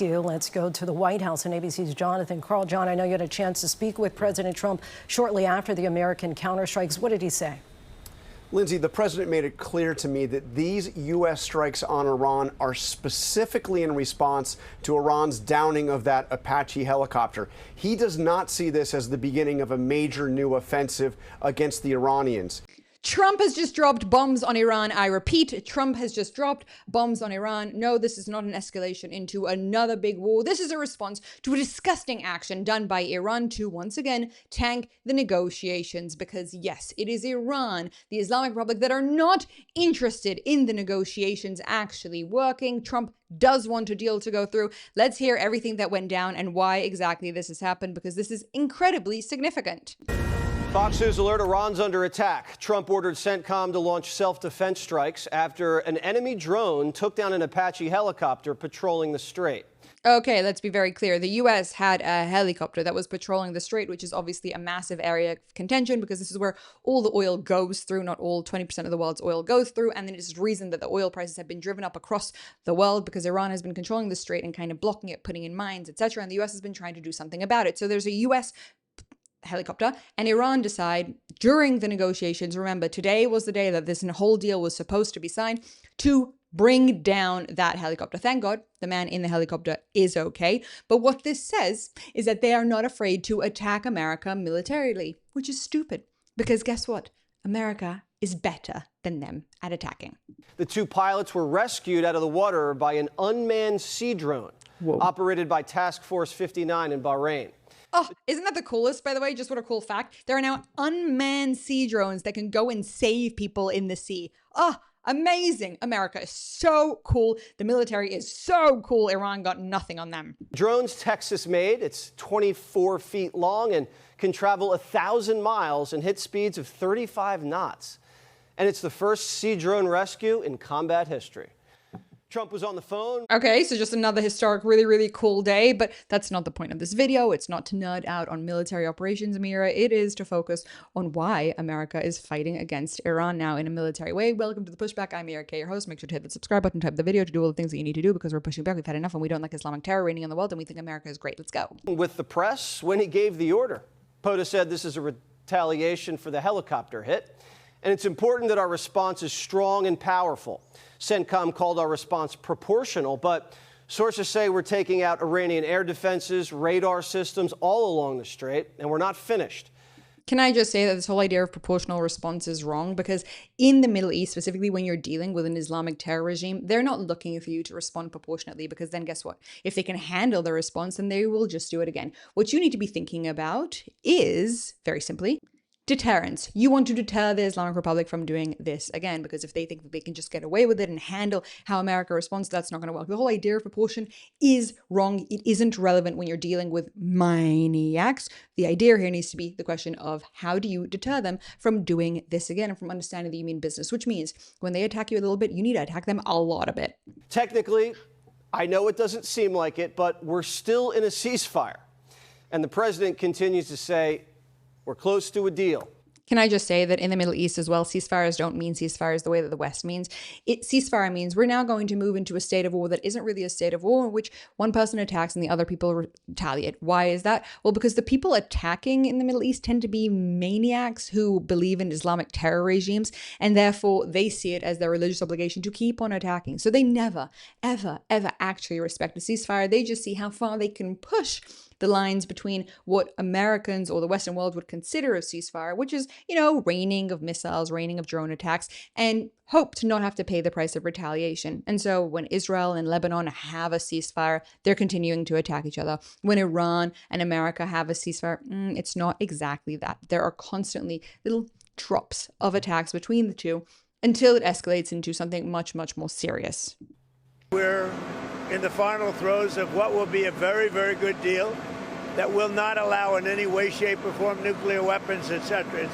Let's go to the White House and ABC's Jonathan Karl. John, I know you had a chance to speak with President Trump shortly after the American counterstrikes. What did he say? Lindsay, the president made it clear to me that these U.S. strikes on Iran are specifically in response to Iran's downing of that Apache helicopter. He does not see this as the beginning of a major new offensive against the Iranians. Trump has just dropped bombs on Iran. I repeat, Trump has just dropped bombs on Iran. No, this is not an escalation into another big war. This is a response to a disgusting action done by Iran to, once again, tank the negotiations. Because yes, it is Iran, the Islamic Republic, that are not interested in the negotiations actually working. Trump does want a deal to go through. Let's hear everything that went down and why exactly this has happened, because this is incredibly significant. Fox News alert, Iran's under attack. Trump ordered CENTCOM to launch self-defense strikes after an enemy drone took down an Apache helicopter patrolling the strait. Okay, let's be very clear. The U.S. had a helicopter that was patrolling the strait, which is obviously a massive area of contention because this is where all the oil goes through. Not all, 20% of the world's oil goes through. And then it's the reason that the oil prices have been driven up across the world because Iran has been controlling the strait and kind of blocking it, putting in mines, etc. And the U.S. has been trying to do something about it. So there's a U.S. helicopter, and Iran decide during the negotiations, remember today was the day that this whole deal was supposed to be signed, to bring down that helicopter. Thank God the man in the helicopter is okay. But what this says is that they are not afraid to attack America militarily, which is stupid because guess what? America is better than them at attacking. The two pilots were rescued out of the water by an unmanned sea drone operated by Task Force 59 in Bahrain. Oh, isn't that the coolest, by the way? Just what a cool fact. There are now unmanned sea drones that can go and save people in the sea. Oh, amazing. America is so cool. The military is so cool. Iran got nothing on them. Drone's Texas-made. It's 24 feet long and can travel 1,000 miles and hit speeds of 35 knots. And it's the first sea drone rescue in combat history. Trump was on the phone. Okay, so just another historic, really, really cool day, but that's not the point of this video. It's not to nerd out on military operations, Meira. It is to focus on why America is fighting against Iran now in a military way. Welcome to the Pushback. I'm Meira K, your host. Make sure to hit the subscribe button, type the video to do all the things that you need to do because we're pushing back. We've had enough and we don't like Islamic terror reigning in the world and we think America is great. Let's go. With the press when he gave the order. POTUS said this is a retaliation for the helicopter hit. And it's important that our response is strong and powerful. CENTCOM called our response proportional, but sources say we're taking out Iranian air defenses, radar systems all along the strait, and we're not finished. Can I just say that this whole idea of proportional response is wrong? Because in the Middle East, specifically when you're dealing with an Islamic terror regime, they're not looking for you to respond proportionately because then guess what? If they can handle the response, then they will just do it again. What you need to be thinking about is, very simply, deterrence. You want to deter the Islamic Republic from doing this again, because if they think that they can just get away with it and handle how America responds, that's not going to work. The whole idea of proportion is wrong. It isn't relevant when you're dealing with maniacs. The idea here needs to be the question of how do you deter them from doing this again and from understanding that you mean business, which means when they attack you a little bit, you need to attack them a lot of it. Technically, I know it doesn't seem like it, but we're still in a ceasefire. And the president continues to say, we're close to a deal. Can I just say that in the Middle East as well, ceasefires don't mean ceasefires the way that the West means. Ceasefire means we're now going to move into a state of war that isn't really a state of war in which one person attacks and the other people retaliate. Why is that? Well, because the people attacking in the Middle East tend to be maniacs who believe in Islamic terror regimes, and therefore they see it as their religious obligation to keep on attacking. So they never, ever, ever actually respect a ceasefire. They just see how far they can push the lines between what Americans or the Western world would consider a ceasefire, which is, you know, raining of missiles, raining of drone attacks, and hope to not have to pay the price of retaliation. And so when Israel and Lebanon have a ceasefire, they're continuing to attack each other. When Iran and America have a ceasefire, it's not exactly that. There are constantly little drops of attacks between the two until it escalates into something much, much more serious. We're in the final throes of what will be a very, very good deal that will not allow in any way, shape, or form nuclear weapons, etc.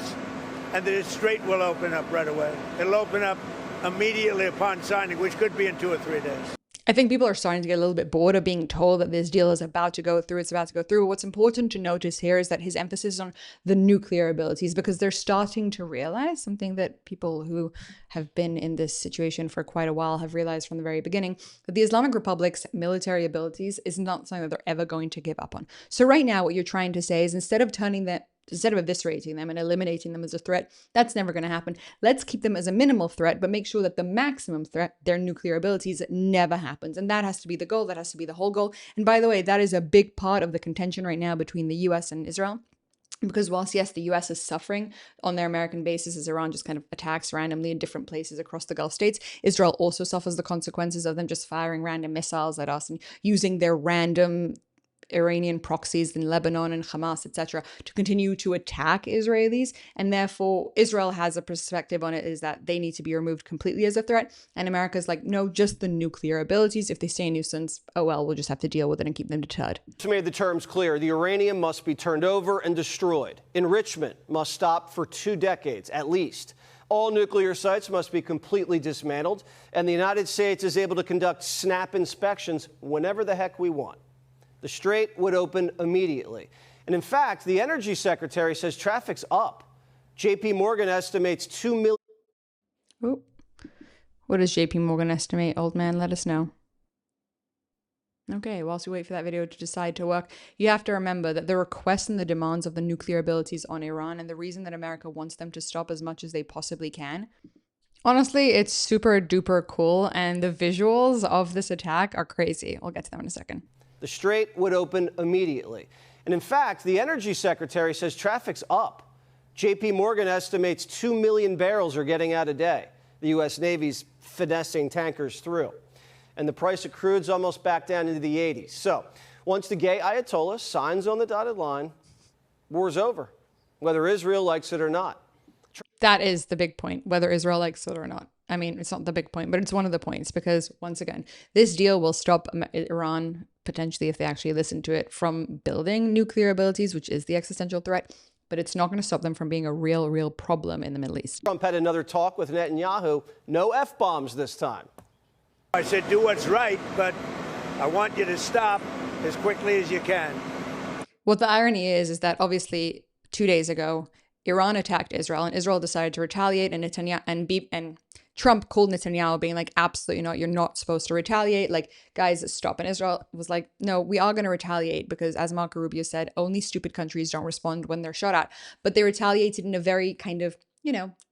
And the strait will open up right away. It'll open up immediately upon signing, which could be in 2 or 3 days. I think people are starting to get a little bit bored of being told that this deal is about to go through, it's about to go through. What's important to notice here is that his emphasis on the nuclear abilities, because they're starting to realize something that people who have been in this situation for quite a while have realized from the very beginning, that the Islamic Republic's military abilities is not something that they're ever going to give up on. So right now, what you're trying to say is instead of eviscerating them and eliminating them as a threat, that's never going to happen. Let's keep them as a minimal threat, but make sure that the maximum threat, their nuclear abilities, never happens. And that has to be the goal. That has to be the whole goal. And by the way, that is a big part of the contention right now between the US and Israel. Because whilst, yes, the US is suffering on their American bases as Iran just kind of attacks randomly in different places across the Gulf states, Israel also suffers the consequences of them just firing random missiles at us and using their random Iranian proxies in Lebanon and Hamas, etc., to continue to attack Israelis. And therefore, Israel has a perspective on it is that they need to be removed completely as a threat. And America's like, no, just the nuclear abilities. If they stay a nuisance, oh well, we'll just have to deal with it and keep them deterred. To made the terms clear, the uranium must be turned over and destroyed. Enrichment must stop for 2 decades at least. All nuclear sites must be completely dismantled, and the United States is able to conduct snap inspections whenever the heck we want. The Strait would open immediately. And in fact, the Energy Secretary says traffic's up. JP Morgan estimates 2 million. Ooh. What does JP Morgan estimate, old man? Let us know. Okay, whilst we wait for that video to decide to work, you have to remember that the requests and the demands of the nuclear abilities on Iran and the reason that America wants them to stop as much as they possibly can, honestly, it's super duper cool. And the visuals of this attack are crazy. I'll get to them in a second. The Strait would open immediately. And in fact, the Energy Secretary says traffic's up. JP Morgan estimates 2 million barrels are getting out a day. The U.S. Navy's finessing tankers through. And the price of crude's almost back down into the 80s. So once the gay Ayatollah signs on the dotted line, war's over, whether Israel likes it or not. That is the big point, whether Israel likes it or not. I mean, it's not the big point, but it's one of the points because, once again, this deal will stop Iran, potentially if they actually listen to it, from building nuclear abilities, which is the existential threat, but it's not going to stop them from being a real problem in the Middle East. Trump had another talk with Netanyahu. No F-bombs this time. I said, do what's right, but I want you to stop as quickly as you can. What the irony is that obviously 2 days ago, Iran attacked Israel and Israel decided to retaliate, and Trump called Netanyahu being like, absolutely not, you're not supposed to retaliate. Like, guys, stop. And Israel was like, no, we are going to retaliate because, as Marco Rubio said, only stupid countries don't respond when they're shot at. But they retaliated in a very kind of,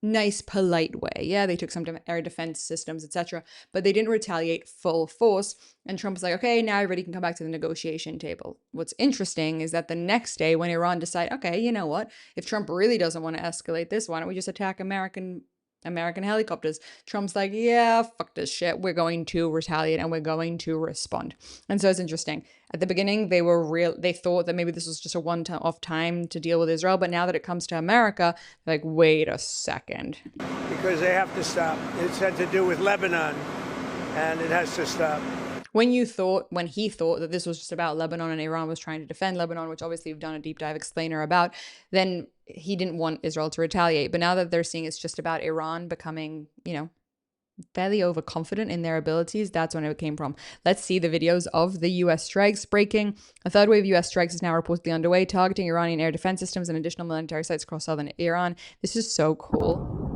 nice, polite way. Yeah, they took some air defense systems, etc. But they didn't retaliate full force. And Trump was like, okay, now everybody can come back to the negotiation table. What's interesting is that the next day when Iran decided, okay, you know what? If Trump really doesn't want to escalate this, why don't we just attack American helicopters? Trump's like, yeah, fuck this shit. We're going to retaliate and we're going to respond. And so it's interesting. At the beginning, they thought that maybe this was just a one-off time to deal with Israel. But now that it comes to America, they're like, wait a second. Because they have to stop. It's had to do with Lebanon, and it has to stop. When he thought that this was just about Lebanon and Iran was trying to defend Lebanon, which obviously we've done a deep dive explainer about, then he didn't want Israel to retaliate. But now that they're seeing it's just about Iran becoming, fairly overconfident in their abilities, that's when it came from. Let's see the videos of the U.S. strikes breaking. A third wave of U.S. strikes is now reportedly underway, targeting Iranian air defense systems and additional military sites across southern Iran. This is so cool.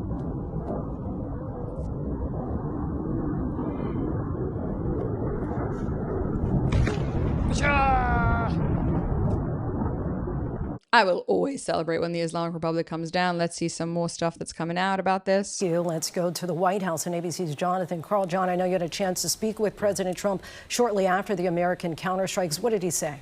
I will always celebrate when the Islamic Republic comes down. Let's see some more stuff that's coming out about this. Let's go to the White House and ABC's Jonathan Karl. John, I know you had a chance to speak with President Trump shortly after the American counterstrikes. What did he say?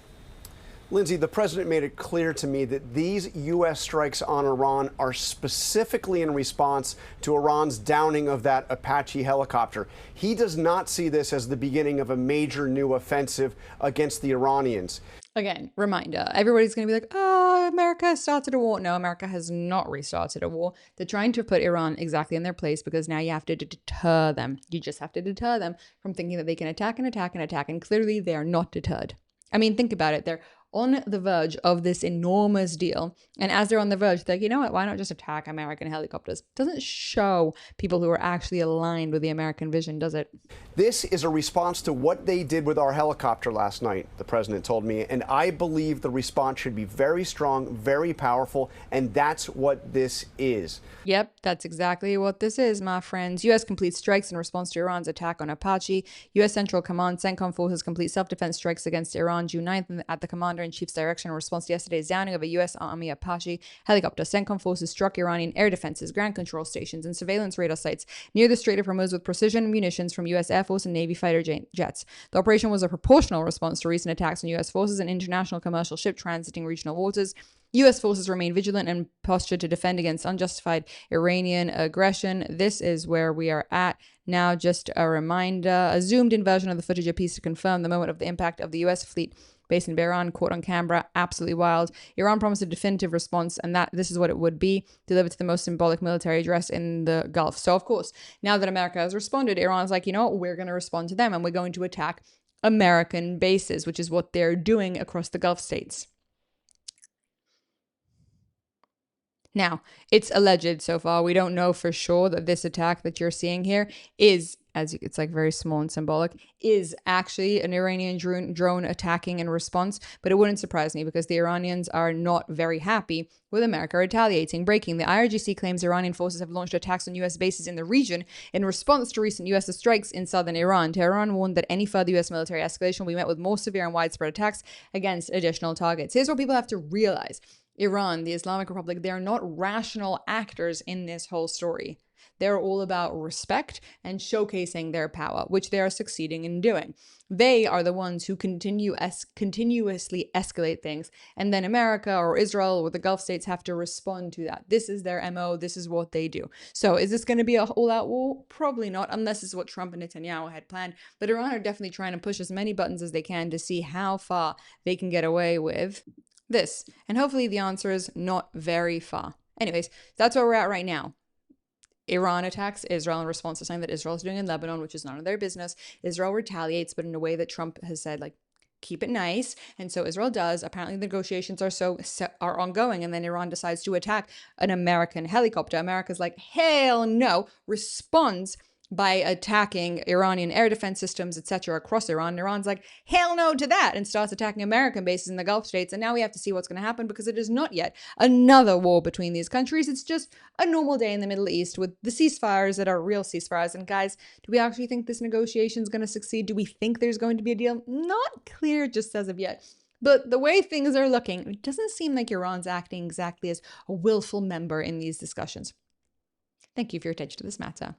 Lindsay, the president made it clear to me that these U.S. strikes on Iran are specifically in response to Iran's downing of that Apache helicopter. He does not see this as the beginning of a major new offensive against the Iranians. Again, reminder, everybody's going to be like, oh, America started a war. No, America has not restarted a war. They're trying to put Iran exactly in their place because now you have to deter them. You just have to deter them from thinking that they can attack and attack and attack. And clearly they are not deterred. I mean, think about it. They're on the verge of this enormous deal. And as they're on the verge, they're like, you know what, why not just attack American helicopters? Doesn't show people who are actually aligned with the American vision, does it? This is a response to what they did with our helicopter last night, the president told me, and I believe the response should be very strong, very powerful, and that's what this is. Yep, that's exactly what this is, my friends. U.S. complete strikes in response to Iran's attack on Apache. U.S. Central Command CENTCOM forces complete self-defense strikes against Iran June 9th at the Commander-in-Chief's direction in response to yesterday's downing of a U.S. Army Apache helicopter. CENTCOM forces struck Iranian air defenses, ground control stations, and surveillance radar sites near the Strait of Hormuz with precision munitions from U.S. Air Force and Navy fighter jets. The operation was a proportional response to recent attacks on U.S. forces and international commercial ship transiting regional waters. U.S. forces remain vigilant and postured to defend against unjustified Iranian aggression. This is where we are at now. Just a reminder, a zoomed-in version of the footage appears to confirm the moment of the impact of the U.S. fleet based in Bahrain, caught on camera. Absolutely wild. Iran promised a definitive response, and this is what it would be, delivered to the most symbolic military address in the Gulf. So, of course, now that America has responded, Iran's like, you know what, we're going to respond to them, and we're going to attack American bases, which is what they're doing across the Gulf states. Now, it's alleged so far. We don't know for sure that this attack that you're seeing here is, as it's like very small and symbolic, is actually an Iranian drone attacking in response. But it wouldn't surprise me because the Iranians are not very happy with America retaliating. Breaking, the IRGC claims Iranian forces have launched attacks on U.S. bases in the region in response to recent U.S. strikes in southern Iran. Tehran warned that any further U.S. military escalation will be met with more severe and widespread attacks against additional targets. Here's what people have to realize. Iran, the Islamic Republic, they're not rational actors in this whole story. They're all about respect and showcasing their power, which they are succeeding in doing. They are the ones who continuously escalate things, and then America or Israel or the Gulf states have to respond to that. This is their MO. This is what they do. So is this going to be a all-out war? Probably not, unless it's what Trump and Netanyahu had planned. But Iran are definitely trying to push as many buttons as they can to see how far they can get away with this. And hopefully the answer is not very far. Anyways, that's where we're at right now. Iran attacks Israel in response to something that Israel is doing in Lebanon, which is none of their business. Israel retaliates, but in a way that Trump has said, like, keep it nice. And so Israel does. Apparently the negotiations are ongoing. And then Iran decides to attack an American helicopter. America's like, hell no, responds by attacking Iranian air defense systems, etc., across Iran. And Iran's like, hell no to that, and starts attacking American bases in the Gulf states. And now we have to see what's going to happen because it is not yet another war between these countries. It's just a normal day in the Middle East with the ceasefires that are real ceasefires. And guys, do we actually think this negotiation is going to succeed? Do we think there's going to be a deal? Not clear just as of yet. But the way things are looking, it doesn't seem like Iran's acting exactly as a willful member in these discussions. Thank you for your attention to this matter.